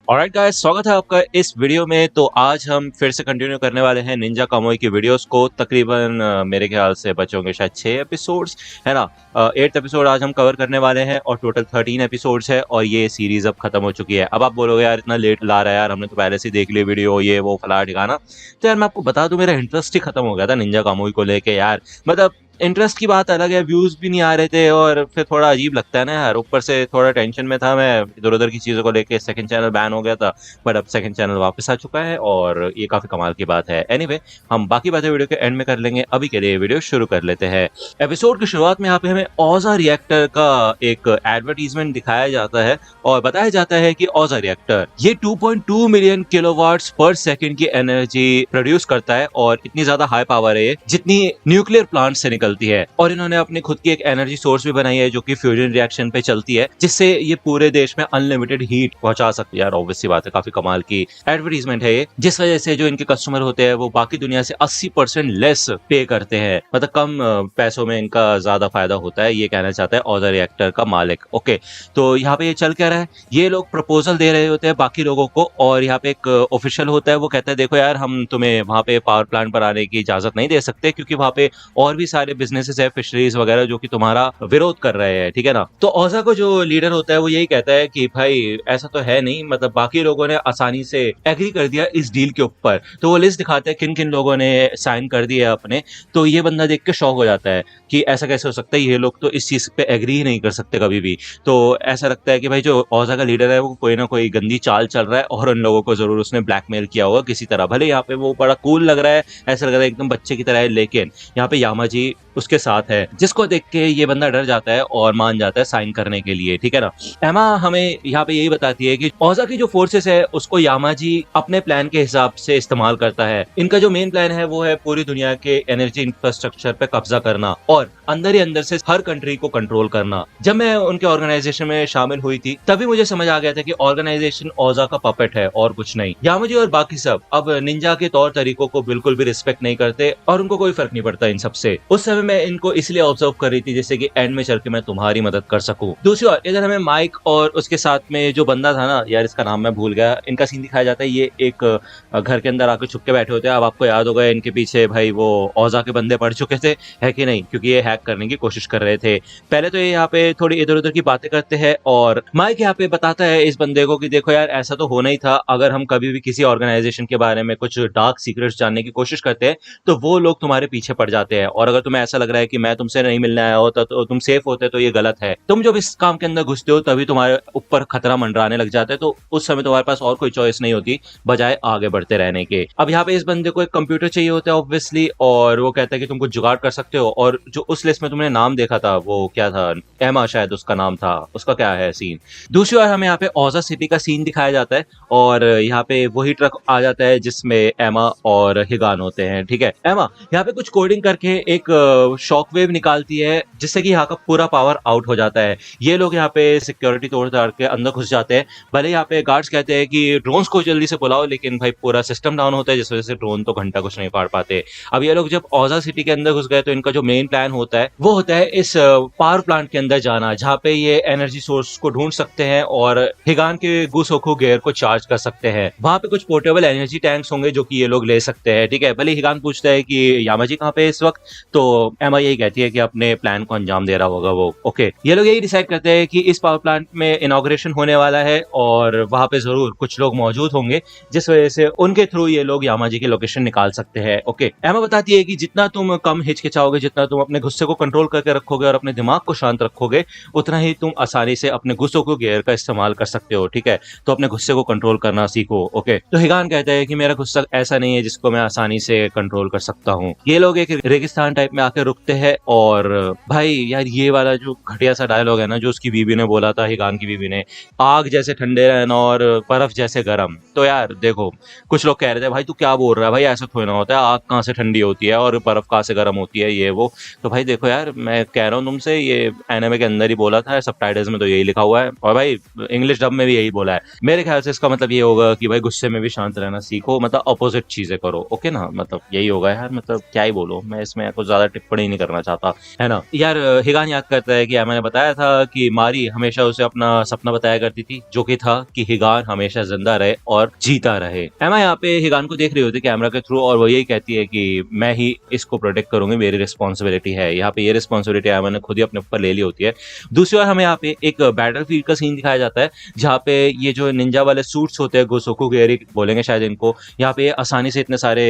Alright guys, स्वागत है आपका इस वीडियो में। तो आज हम फिर से कंटिन्यू करने वाले हैं निंजा कामोई की वीडियोस को। तकरीबन मेरे ख्याल से बचे होंगे शायद 6 एपिसोड्स, है ना। 8th एपिसोड आज हम कवर करने वाले हैं और टोटल 13 एपिसोड्स है और ये सीरीज अब खत्म हो चुकी है। अब आप बोलोगे यार इतना लेट ला रहा है यार, हमने तो पहले से देख ली वीडियो, ये वो फला ठिकाना। तो यार मैं आपको बता दूं, मेरा इंटरेस्ट ही खत्म हो गया था निंजा कामोई को लेके यार। मतलब इंटरेस्ट की बात अलग है, व्यूज भी नहीं आ रहे थे और फिर थोड़ा अजीब लगता है ना यार। ऊपर से थोड़ा टेंशन में था मैं इधर उधर की चीजों को लेके। सेकंड चैनल बैन हो गया था बट अब सेकंड चैनल वापस आ चुका है और ये काफी कमाल की बात है। एनीवे, हम बाकी बातें वीडियो के एंड में कर लेंगे, अभी के लिए वीडियो शुरू कर लेते हैं। एपिसोड की शुरुआत में यहाँ पे हमें ओजा रिएक्टर का एक एडवर्टीजमेंट दिखाया जाता है और बताया जाता है कि ओजा रिएक्टर ये 2.2 मिलियन किलोवाट्स पर सेकंड की एनर्जी प्रोड्यूस करता है और इतनी ज्यादा हाई पावर है ये जितनी न्यूक्लियर प्लांट से निकलती है। और इन्होंने अपनी खुद की एक एनर्जी सोर्स भी बनाई है जो कि फ्यूजन रिएक्शन पे चलती है, जिससे ये पूरे देश में अनलिमिटेड हीट पहुंचा सकती है। यार ऑब्वियस सी बात है, काफी कमाल की एडवर्टीजमेंट है ये, जिस वजह से जो इनके कस्टमर होते हैं वो बाकी दुनिया से 80% लेस पे करते हैं। मतलब कम पैसों में इनका ज्यादा फायदा होता है, ये कहना चाहता है ओजा रिएक्टर का मालिक। ओके, तो यहाँ पे ये चल क्या रहा है, ये लोग प्रपोजल दे रहे होते हैं बाकी लोगों को और यहाँ पे एक ऑफिशियल होता है, वो कहता है देखो यार हम तुम्हें वहां पे पावर प्लांट पर आने की इजाजत नहीं दे सकते क्योंकि वहां पे और भी सारे बिजनेसेस है, फिशरीज वगैरह, जो कि तुम्हारा विरोध कर रहे हैं, ठीक है ना। तो ओजा को जो लीडर होता है वो यही कहता है कि भाई ऐसा तो है नहीं, मतलब बाकी लोगों ने आसानी से एग्री कर दिया इस डील के ऊपर। तो वो लिस्ट दिखाते हैं किन किन लोगों ने साइन कर दिया अपने। तो ये बंदा देख के शॉक हो जाता है कि ऐसा कैसे हो सकता है, ये लोग तो इस चीज पे एग्री ही नहीं कर सकते कभी भी। तो ऐसा लगता है कि भाई जो ओजा का लीडर है वो कोई ना कोई गंदी चाल चल रहा है और उन लोगों को जरूर उसने ब्लैकमेल किया होगा किसी तरह। भले यहाँ पे वो बड़ा कूल लग रहा है, ऐसा लग रहा है एकदम बच्चे की तरह है, लेकिन यहाँ पे यामाजी उसके साथ है, जिसको देख के ये बंदा डर जाता है और मान जाता है साइन करने के लिए, ठीक है ना। एमा हमें यहाँ पे यही बताती है कि ओजा की जो फोर्सेस है उसको यामाजी अपने प्लान के हिसाब से इस्तेमाल करता है। इनका जो मेन प्लान है वो है पूरी दुनिया के एनर्जी इंफ्रास्ट्रक्चर पे कब्जा करना और अंदर ही अंदर से हर कंट्री को कंट्रोल करना। जब मैं उनके ऑर्गेनाइजेशन में शामिल हुई थी तभी मुझे समझ आ गया था कि ऑर्गेनाइजेशन ओजा का पपेट है और कुछ नहीं। यामाजी और बाकी सब अब निंजा के तौर तरीकों को बिल्कुल भी रिस्पेक्ट नहीं करते और उनको कोई फर्क नहीं पड़ता इन सबसे। उस समय मैं इनको इसलिए ऑब्जर्व कर रही थी जैसे कि एंड में चल के मैं तुम्हारी मदद कर सकूं। दूसरी ओर इधर हमें माइक और उसके साथ में जो बंदा था ना, यार इसका नाम मैं भूल गया, इनका सीन दिखाया जाता है। ये एक घर के अंदर आके छुप के बैठे होते हैं। अब आपको याद होगा इनके पीछे भाई वो ओजा के बंदे पड़ चुके थे, है कि नहीं, क्योंकि ये हैक करने की कोशिश कर रहे थे। पहले तो ये यहाँ पे थोड़ी इधर उधर की बातें करते हैं और माइक यहाँ पे बताता है इस बंदे को कि देखो यार ऐसा तो होना ही था, अगर हम कभी भी किसी ऑर्गेनाइजेशन के बारे में कुछ डार्क सीक्रेट्स जानने की कोशिश करते हैं तो वो लोग तुम्हारे पीछे पड़ जाते हैं और अगर तुम्हें ऐसा लग रहा है कि मैं तुमसे नहीं मिलने आया होता तो तुम सेफ होते, तो ये गलत है। तुम जब इस काम के अंदर घुसते हो तभी तुम्हारे ऊपर खतरा मंडराने लग जाता है, तो उस समय तुम्हारे पास और कोई चॉइस नहीं होती बजाय आगे बढ़ते रहने के। अब यहाँ पे इस बंदे को एक कंप्यूटर चाहिए होता है ऑब्वियसली, और वो कहता है कि तुम कुछ जुगाड़ कर सकते हो। और जो उस लिस्ट में तुमने नाम देखा था वो क्या था, एमा शायद उसका नाम था, उसका क्या है सीन। दूसरी ओर हमें यहाँ पे ओजा सिटी का सीन दिखाया जाता है और यहाँ पे वही ट्रक आ जाता है जिसमें एमा और हिगान होते हैं, ठीक है। एमा यहाँ पे कुछ कोडिंग करके एक शॉकवेव निकालती है जिससे कि यहाँ का पूरा पावर आउट हो जाता है। ये लोग यहाँ पे सिक्योरिटी तोड़ ताड़ के अंदर घुस जाते हैं। भले यहाँ पे गार्ड्स कहते हैं कि ड्रोन्स को जल्दी से बुलाओ, लेकिन भाई पूरा सिस्टम डाउन होता है जिस वजह से ड्रोन तो घंटा कुछ नहीं फाड़ पाते। अब ये लोग जब ओजा सिटी के अंदर घुस गए तो इनका जो मेन प्लान होता है वो होता है इस पावर प्लांट के अंदर जाना, जहाँ पे ये एनर्जी सोर्स को ढूंढ सकते हैं और हिगान के गुसोखू गेयर को चार्ज कर सकते हैं। वहां पे कुछ पोर्टेबल एनर्जी टैंक्स होंगे जो कि ये लोग ले सकते हैं, ठीक है। भले हिगान पूछता है कि यामाजी कहाँ पे है इस वक्त, तो एमा यही कहती है कि अपने प्लान को अंजाम दे रहा होगा वो। ओके, ये लोग यही डिसाइड करते हैं कि इस पावर प्लांट में इनॉग्रेशन होने वाला है और वहां पे जरूर कुछ लोग मौजूद होंगे जिस वजह से उनके थ्रू ये लोग यामाजी की लोकेशन निकाल सकते हैं। ओके, एमा बताती है कि जितना तुम कम हिचकिचाओगे, जितना तुम अपने गुस्से को कंट्रोल करके रखोगे और अपने दिमाग को शांत रखोगे, उतना ही तुम आसानी से अपने गुस्सों को गियर का इस्तेमाल कर सकते हो, ठीक है। तो अपने गुस्से को कंट्रोल करना सीखो। ओके, तो हिगान कहता है कि मेरा गुस्सा ऐसा नहीं है जिसको मैं आसानी से कंट्रोल कर सकता हूँ। ये लोग एक रेगिस्तान टाइप में आके रुकते हैं और भाई यार ये वाला जो घटिया सा डायलॉग है ना जो उसकी बीवी ने बोला था, हिगान की बीवी ने, आग जैसे ठंडे रहना और बर्फ जैसे गर्म। तो यार देखो, कुछ लोग कह रहे थे भाई तू क्या बोल रहा है, भाई ऐसा थोड़ा ना होता है, आग कहाँ से ठंडी होती है और बर्फ कहाँ से गर्म होती है, ये वो। तो भाई देखो यार, मैं कह रहा हूँ तुमसे, ये एनिमे के अंदर ही बोला था, सबटाइटल्स में तो यही लिखा हुआ है और भाई इंग्लिश डब में भी यही बोला है। मेरे ख्याल से इसका मतलब ये होगा कि भाई गुस्से में भी शांत रहना सीखो, मतलब अपोजिट चीजें करो। ओके ना, मतलब यही होगा यार, मतलब क्या ही बोलो, मैं इसमें कुछ ज्यादा टिप्पणी नहीं करना चाहता, है ना। यार हिगान याद करता है कि मैंने बताया था कि मारी हमेशा उसे अपना सपना बताया करती थी, जो कि था कि हिगान हमेशा जिंदा रहे और जीता रहे। एमा यहाँ पे हिगान को देख रही होती है कैमरा के थ्रू, और वो यही कहती है कि मैं ही इसको प्रोटेक्ट करूंगी, मेरी रिस्पॉन्सिबिलिटी है। यहाँ पे ये रिस्पॉन्सिबिलिटी एमा ने खुद ही अपने ऊपर ले ली होती है। दूसरी ओर हमें यहाँ पे एक बैटलफील्ड का सीन दिखाया जाता है, जहाँ पे ये जो निंजा वाले सूट्स होते हैं, गोसोकु गेरी बोलेंगे शायद इनको, यहाँ पे आसानी से इतने सारे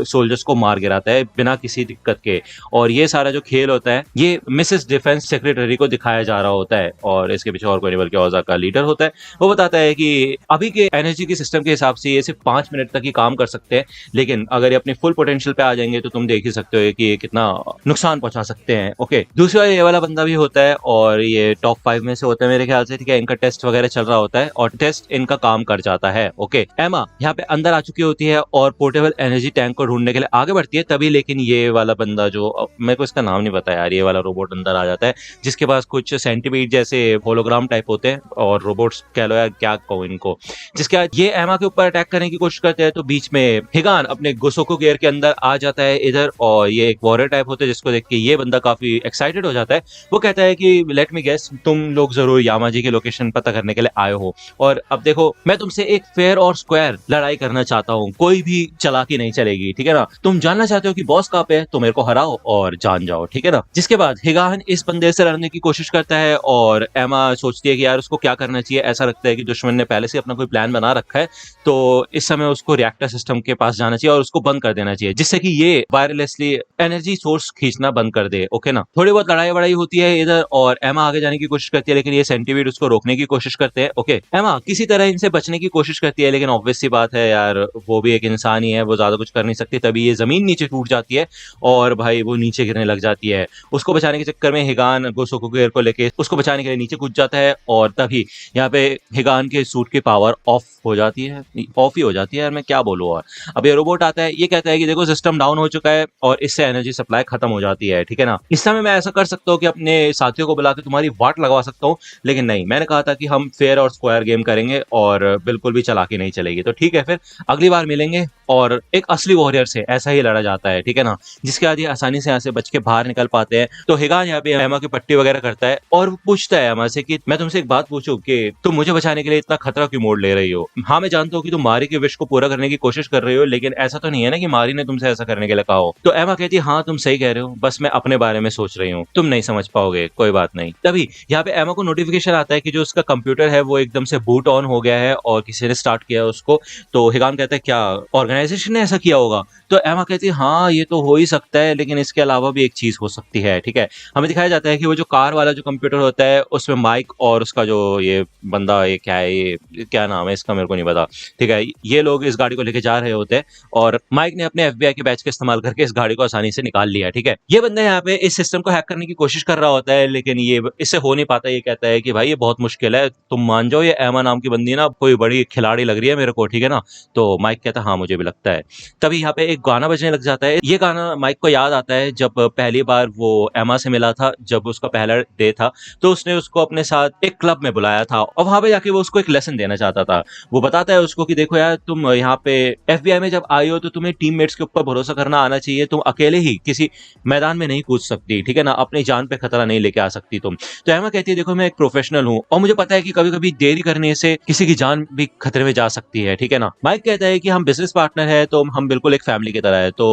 सोल्जर्स को मार गिराता है बिना किसी दिक्कत के। और ये सारा जो खेल होता है ये मिसेस डिफेंस सेक्रेटरी को दिखाया जा रहा होता है, और इसके पीछे और कोई नहीं बल्कि औजा का लीडर होता है। वो बताता है कि अभी के एनर्जी के सिस्टम के हिसाब से ये सिर्फ 5 मिनट तक ही काम कर सकते हैं, लेकिन अगर ये अपने फुल पोटेंशियल पे आ जाएंगे तो तुम देख ही सकते हो कि ये कितना नुकसान पहुंचा सकते हैं। ओके, दूसरा ये वाला बंदा भी होता है और ये टॉप 5 में से होता है मेरे ख्याल से, ठीक है। इनका टेस्ट वगैरह चल रहा होता है और टेस्ट इनका काम कर जाता है। ओके, एमा यहाँ पे अंदर आ चुकी होती है और पोर्टेबल एनर्जी टैंक को ढूंढने के लिए आगे बढ़ती है, तभी लेकिन ये वाला बंदा, जो मेरे को इसका नाम नहीं पता यार, ये वाला रोबोट अंदर आ जाता है, जिसके पास कुछ सेंटीपीड जैसे होलोग्राम टाइप होते हैं, और रोबोट्स कह लो या क्या कहो इनको, जिसके बाद ये एमा के ऊपर अटैक करने की कोशिश करते हैं। तो बीच में हिगान अपने गोसोको गियर के अंदर आ जाता है इधर, और ये एक वॉरियर टाइप होता है, जिसको देख के ये बंदा काफी एक्साइटेड हो जाता है। वो कहता है कि लेट मी गेस, तुम लोग जरूर यामाजी की लोकेशन पता करने के लिए आए हो, और अब देखो मैं तुमसे एक फेयर और स्क्वायर लड़ाई करना चाहता हूँ, कोई भी चालाकी नहीं चलेगी, ठीक है ना। तुम जानना चाहते हो कि बॉस कहाँ पे है, तो मेरे को हराओ और जान जाओ, ठीक है ना। जिसके बाद हिगान इस बंदे से लड़ने की कोशिश करता है, और एमा सोचती है कि यार उसको क्या करना चाहिए। ऐसा लगता है कि दुश्मन ने पहले से अपना कोई प्लान बना रखा है, तो इस समय उसको रिएक्टर सिस्टम के पास जाना चाहिए और उसको बंद कर देना चाहिए, जिससे कि ये वायरलेसली एनर्जी सोर्स खींचना बंद कर दे। ओके ना। थोड़ी बहुत लड़ाई वड़ाई होती है इधर, और एमा आगे जाने की कोशिश करती है, लेकिन ये सेंटीपीड उसको रोकने की कोशिश करते हैं। ओके, एमा किसी तरह इनसे बचने की कोशिश करती है, लेकिन ऑब्वियस सी बात है यार, वो भी एक इंसान ही है, वो ज्यादा कुछ कर नहीं सकती। तभी ये जमीन नीचे टूट जाती है और भाई वो नीचे गिरने लग जाती है। उसको बचाने के चक्कर में हिगान गोसोको गियर को लेके उसको बचाने के लिए नीचे कूद जाता है, और तभी यहाँ पे हिगान के सूट की पावर ऑफ हो जाती है, ऑफ ही हो जाती है यार, मैं क्या बोलूँ। और अब ये रोबोट आता है, ये कहता है कि देखो सिस्टम डाउन हो चुका है और इससे एनर्जी सप्लाई खत्म हो जाती है, ठीक है ना। इस समय मैं ऐसा कर सकता हूँ कि अपने साथियों को बुला के तुम्हारी वाट लगवा सकता हूँ, लेकिन नहीं, मैंने कहा था कि हम फेयर और स्क्वायर गेम करेंगे और बिल्कुल भी चालाकी नहीं चलेगी। तो ठीक है, फिर अगली बार मिलेंगे और एक असली वॉरियर से ऐसा ही लड़ा जाता है, ठीक है ना। जिसके बाद ये आसानी से यहाँ से बच के बाहर निकल पाते हैं। तो हिगान यहाँ पे एमा की पट्टी वगैरह करता है और वो पूछता है एमा से कि मैं तुमसे एक बात पूछूं कि तुम मुझे बचाने के लिए इतना खतरा क्यों मोड़ ले रही हो। हाँ, मैं जानता हूँ कि तुम मारी के विश को पूरा करने की कोशिश कर रही हो, लेकिन ऐसा तो नहीं है ना कि मारी ने तुमसे ऐसा करने के लिए कहा हो। तो एमा कहती है हाँ तुम सही कह रहे हो, बस मैं अपने बारे में सोच रही हूँ, तुम नहीं समझ पाओगे, कोई बात नहीं। तभी यहाँ पे एमा को नोटिफिकेशन आता है कि जो उसका कंप्यूटर है वो एकदम से बूट ऑन हो गया है और किसी ने स्टार्ट किया है उसको। तो हिगान कहता है क्या ऑर्गेनाइजेशन ने ऐसा किया होगा। तो एमा कहती है हाँ ये तो हो ही सकता है, लेकिन इसके अलावा भी एक चीज हो सकती है, ठीक है। हमें दिखाया जाता है कि वो जो कार वाला जो कंप्यूटर होता है उसमें माइक और उसका जो ये बंदा, ये क्या है, ये क्या नाम है इसका मेरे को नहीं पता, ठीक है। ये लोग इस गाड़ी को लेके जा रहे होते हैं और माइक ने अपने एफबीआई के बैच का इस्तेमाल करके इस गाड़ी को आसानी से निकाल लिया, ठीक है। ये बंदा यहाँ पे इस सिस्टम को हैक करने की कोशिश कर रहा होता है, लेकिन ये इससे हो नहीं पाता। ये कहता है कि भाई ये बहुत मुश्किल है, तुम मान जाओ, ये एमा नाम की बंदी ना कोई बड़ी खिलाड़ी लग रही है मेरे को, ठीक है ना। तो माइक कहता है हाँ मुझे भी लगता है। तभी यहाँ पे एक गाना बजने लग जाता है। ये गाना माइक को याद आता है जब पहली बार वो एमा से मिला था, जब उसका पहला डे था, तो उसने उसको अपने साथ एक क्लब में बुलाया था और वहां पे जाके वो उसको एक लेसन देना चाहता था। वो बताता है उसको कि देखो यार, तुम यहाँ पे एफबीआई में जब आई हो तो तुम्हें टीममेट्स के ऊपर भरोसा करना आना चाहिए, तुम अकेले ही किसी मैदान में नहीं कूद सकती, ठीक है ना, अपनी जान पे खतरा नहीं लेके आ सकती तुम। तो एमा कहती है देखो मैं एक प्रोफेशनल हूँ और मुझे पता है कि कभी कभी देरी करने से किसी की जान भी खतरे में जा सकती है, ठीक है ना। माइक कहता है कि हम बिजनेस पार्टनर है, तो हम बिल्कुल एक फैमिली की तरह है। तो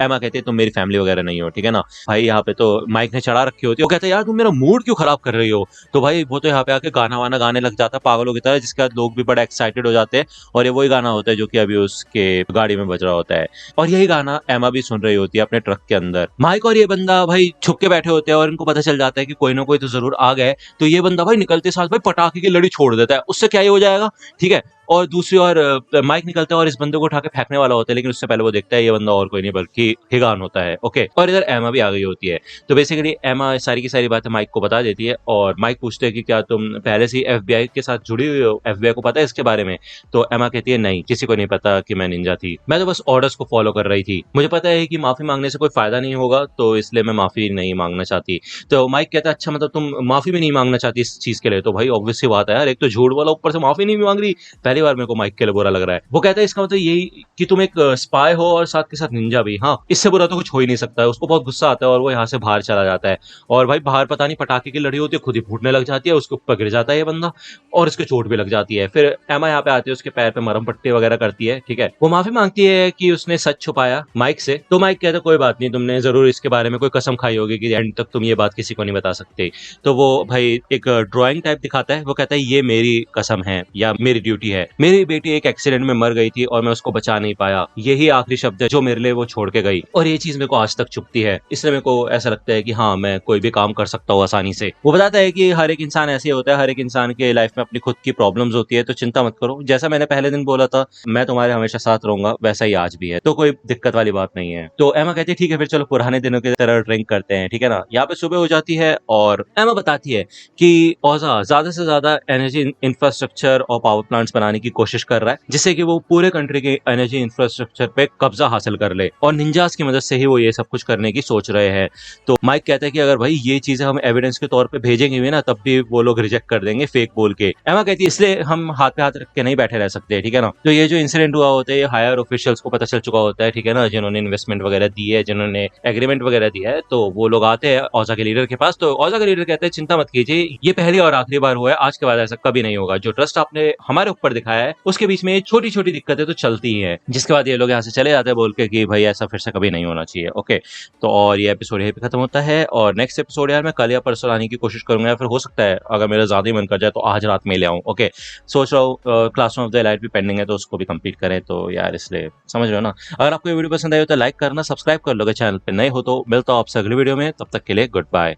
एमा कहती है तुम मेरी फैमिली वगैरह नहीं हो, ठीक है ना। भाई यहाँ पे तो माइक ने चढ़ा रखी होती है। वो कहता है यार तुम मेरा मूड क्यों खराब कर रही हो। तो भाई वो तो यहाँ पे आके गाना वाना गाने लग जाता है पागलों की तरह, जिसके बाद लोग भी बड़ा एक्साइटेड हो जाते हैं और ये वही गाना होता है जो कि अभी उसके गाड़ी में बज रहा होता है। और यही गाना एमा भी सुन रही होती है अपने ट्रक के अंदर। माइक और ये बंदा भाई छुप के बैठे होते हैं और इनको पता चल जाता है कि कोई ना कोई तो जरूर आ गए। तो ये बंदा भाई निकलते साथ भाई पटाखे की लड़ी छोड़ देता है, उससे क्या ही हो जाएगा, ठीक है। और दूसरी ओर माइक निकलता है और इस बंदे को उठा के फेंकने वाला होता है, लेकिन उससे पहले वो देखता है ये बंदा और कोई नहीं बल्कि हिगान होता है। ओके, और इधर एमा भी आ गई होती है। तो बेसिकली एमा सारी की सारी बातें माइक को बता देती है और माइक पूछते हैं कि क्या तुम पहले से ही एफबीआई के साथ जुड़ी हुई हो, एफबीआई को पता है इसके बारे में। तो एमा कहती है नहीं, किसी को नहीं पता कि मैं निंजा थी, मैं तो बस ऑर्डर्स को फॉलो कर रही थी, मुझे पता है कि माफी मांगने से कोई फायदा नहीं होगा, तो इसलिए मैं माफी नहीं मांगना चाहती। तो माइक कहता है अच्छा मतलब तुम माफी भी नहीं मांगना चाहती इस चीज के लिए। तो भाई ऑब्वियस सी बात है यार, एक तो झूठ वाला ऊपर से माफी नहीं मांग रही, पहली पहली बार मेरे को माइक के लिए बुरा लग रहा है। वो कहता है इसका मतलब यही कि तुम एक स्पाई हो और साथ के साथ निंजा भी। हाँ, इससे बुरा तो कुछ हो ही नहीं सकता है। उसको बहुत गुस्सा आता है और वो यहाँ से बाहर चला जाता है। और भाई बाहर पता नहीं पटाखे की लड़ी होती है, खुद ही फूटने लग जाती है, उसके ऊपर गिर जाता है ये बंदा और इसके चोट भी लग जाती है। फिर एमा यहाँ पे आती है, उसके पैर पे मरहम पट्टी वगैरह करती है, ठीक है। वो माफी मांगती है कि उसने सच छुपाया माइक से। तो माइक कहता है कोई बात नहीं, तुमने जरूर इसके बारे में कोई कसम खाई होगी कि एंड तक तुम ये बात किसी को नहीं बता सकते। तो वो भाई एक ड्राइंग टाइप दिखाता है। वो कहता है ये मेरी कसम है या मेरी ड्यूटी है। मेरी बेटी एक एक्सीडेंट में मर गई थी और मैं उसको बचा नहीं पाया। यही आखिरी शब्द है जो मेरे लिए वो छोड़ के गई और ये चीज मेरे को आज तक चुभती है। इसलिए मेरे को ऐसा लगता है कि हाँ, मैं कोई भी काम कर सकता हूँ आसानी से। वो बताता है कि हर एक इंसान ऐसे ही होता है, हर एक इंसान के लाइफ में अपनी खुद की प्रॉब्लम्स होती है, तो चिंता मत करो। जैसा मैंने पहले दिन बोला था, मैं तुम्हारे हमेशा साथ रहूंगा, वैसा ही आज भी है, तो कोई दिक्कत वाली बात नहीं है। तो एमा कहती है ठीक है फिर चलो पुराने दिनों की तरह ड्रिंक करते हैं, ठीक है ना। यहाँ पे सुबह हो जाती है और एमा बताती है कि ओजा ज्यादा से ज्यादा एनर्जी इंफ्रास्ट्रक्चर और पावर प्लांट्स बनाने की कोशिश कर रहा है, जिससे कि वो पूरे कंट्री के एनर्जी इंफ्रास्ट्रक्चर पे कब्जा हासिल कर ले और निंजास की मदद से ही वो ये सब कुछ करने की सोच रहे हैं। तो माइक कहता है कि अगर भाई ये चीजें हम एविडेंस के तौर पे भेजेंगे भी ना, तब भी वो लोग रिजेक्ट कर देंगे फेक बोल के। एमा कहती है इसलिए हम हाथ पे हाथ रख के नहीं बैठे रह सकते, ठीक है ना। तो ये जो इंसिडेंट हुआ होता है ये हायर ऑफिशियल्स को पता चल चुका होता है, ठीक है ना, जिन्होंने इन्वेस्टमेंट वगैरह दी है, जिन्होंने एग्रीमेंट वगैरह दिया है। तो वो लोग आते हैं औजा के लीडर के पास। तो औजा के लीडर कहते हैं चिंता मत कीजिए, ये पहली और आखिरी बार हुआ है, आज के बाद ऐसा कभी नहीं होगा। जो ट्रस्ट आपने हमारे ऊपर दिखाया है उसके बीच में छोटी छोटी दिक्कतें तो चलती ही हैं। जिसके बाद ये लोग यहाँ से चले जाते हैं बोल के कि भाई ऐसा फिर से कभी नहीं होना चाहिए। ओके, तो और ये एपिसोड यहीं पे खत्म होता है और नेक्स्ट एपिसोड यार मैं कल या परसों लाने की कोशिश करूंगा, या फिर हो सकता है अगर मेरा ज्यादा ही मन कर जाए तो आज रात में ले आऊं। ओके, सोच रहा हूँ क्लासरूम ऑफ द एलाइट भी पेंडिंग है तो उसको भी कंप्लीट करें, तो यार इसलिए समझ रहे हो ना। अगर आपको ये वीडियो पसंद आई हो तो लाइक करना, सब्सक्राइब कर लोगे, चैनल पे नए हो तो। मिलता हूँ आपसे अगली वीडियो में, तब तक के लिए गुड बाय।